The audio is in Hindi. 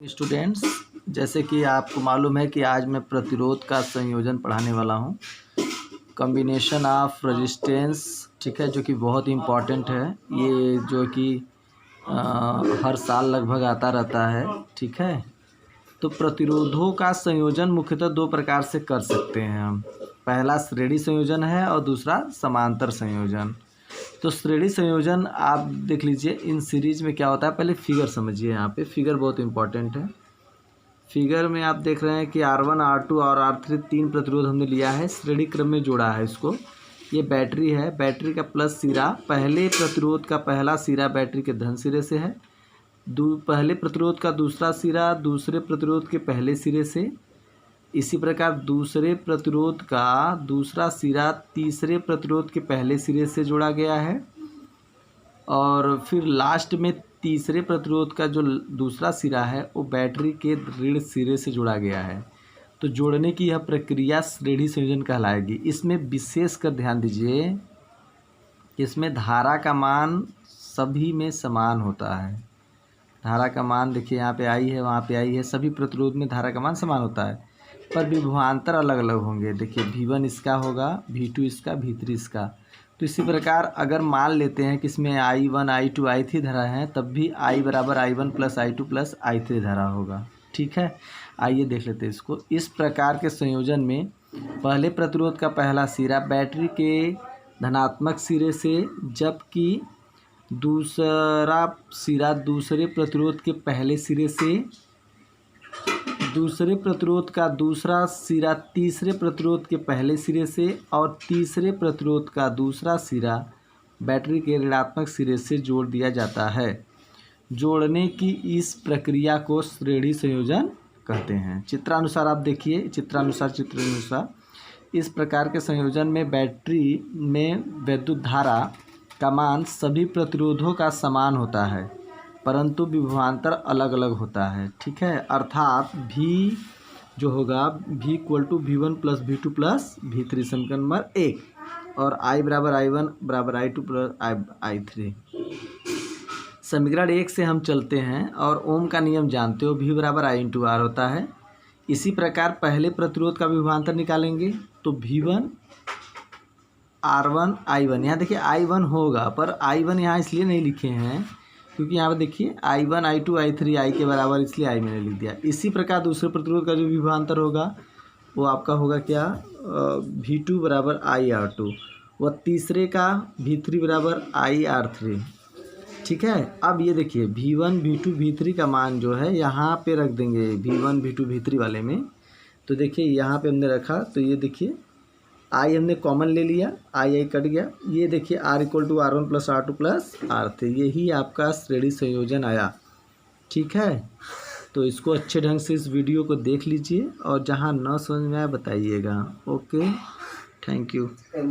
स्टूडेंट्स, जैसे कि आपको मालूम है कि आज मैं प्रतिरोध का संयोजन पढ़ाने वाला हूँ। कॉम्बिनेशन ऑफ रेजिस्टेंस, ठीक है, जो कि बहुत इम्पॉर्टेंट है। ये जो कि हर साल लगभग आता रहता है, ठीक है। तो प्रतिरोधों का संयोजन मुख्यतः दो प्रकार से कर सकते हैं हम। पहला श्रेणी संयोजन है और दूसरा समांतर संयोजन। तो श्रेणी संयोजन आप देख लीजिए, इन सीरीज में क्या होता है। पहले फिगर समझिए, यहाँ पे फिगर बहुत इंपॉर्टेंट है। फिगर में आप देख रहे हैं कि R1, R2 और R3 तीन प्रतिरोध हमने लिया है, श्रेणी क्रम में जोड़ा है इसको। ये बैटरी है, बैटरी का प्लस सिरा पहले प्रतिरोध का पहला सिरा बैटरी के धन सिरे से है, पहले प्रतिरोध का दूसरा सिरा दूसरे प्रतिरोध के पहले सिरे से। इसी प्रकार दूसरे प्रतिरोध का दूसरा सिरा तीसरे प्रतिरोध के पहले सिरे से जोड़ा गया है, और फिर लास्ट में तीसरे प्रतिरोध का जो दूसरा सिरा है वो बैटरी के ऋण सिरे से जोड़ा गया है। तो जोड़ने की यह प्रक्रिया श्रेणी संयोजन कहलाएगी। इसमें विशेष कर ध्यान दीजिए, इसमें धारा का मान सभी में समान होता है। धारा का मान देखिए, यहाँ पे आई है, वहाँ पे आई है, सभी प्रतिरोध में धारा का मान समान होता है, पर विभवांतर अलग अलग होंगे। देखिए V1 इसका होगा, V2 इसका, V3 इसका। तो इसी प्रकार अगर मान लेते हैं कि इसमें I1, I2, I3 धारा है, तब भी I बराबर I1 plus I2 plus I3 धारा होगा, ठीक है। आइए देख लेते हैं इसको। इस प्रकार के संयोजन में पहले प्रतिरोध का पहला सिरा बैटरी के धनात्मक सिरे से, जबकि दूसरा सिरा दूसरे प्रतिरोध के पहले सिरे से, दूसरे प्रतिरोध का दूसरा सिरा तीसरे प्रतिरोध के पहले सिरे से, और तीसरे प्रतिरोध का दूसरा सिरा बैटरी के ऋणात्मक सिरे से जोड़ दिया जाता है। जोड़ने की इस प्रक्रिया को श्रेणी संयोजन कहते हैं। चित्रानुसार आप देखिए, चित्रानुसार इस प्रकार के संयोजन में बैटरी में विद्युत धारा का मान सभी प्रतिरोधों का समान होता है, परंतु विभवांतर अलग अलग होता है, ठीक है। अर्थात V जो होगा V equal to V1 plus V2 plus V3, समीकरण नंबर 1, और I बराबर I1 बराबर I2 प्लस I3। समीकरण 1 से हम चलते हैं और ओम का नियम जानते हो, V बराबर I इंटू R होता है। इसी प्रकार पहले प्रतिरोध का विभवांतर निकालेंगे तो V1 R1 I1, यहाँ देखिए I1 होगा, पर I1 यहाँ इसलिए नहीं लिखे हैं क्योंकि यहाँ पर देखिए I1, I2, I3 I के बराबर, इसलिए I मैंने लिख दिया। इसी प्रकार दूसरे प्रतिरोध का जो विभवांतर होगा वो आपका होगा क्या, V2 बराबर IR2, व तीसरे का V3 बराबर IR3, ठीक है। अब ये देखिए V1, V2, V3 का मान जो है यहाँ पे रख देंगे, V1, V2, V3 वाले में। तो देखिए यहाँ पे हमने रखा, तो ये देखिए I हमने कॉमन ले लिया, I कट गया। ये देखिए R equal to R1 plus R2 plus R3, यही आपका श्रेणी संयोजन आया, ठीक है। तो इसको अच्छे ढंग से इस वीडियो को देख लीजिए और जहाँ न समझ में आए बताइएगा। Okay, thank you.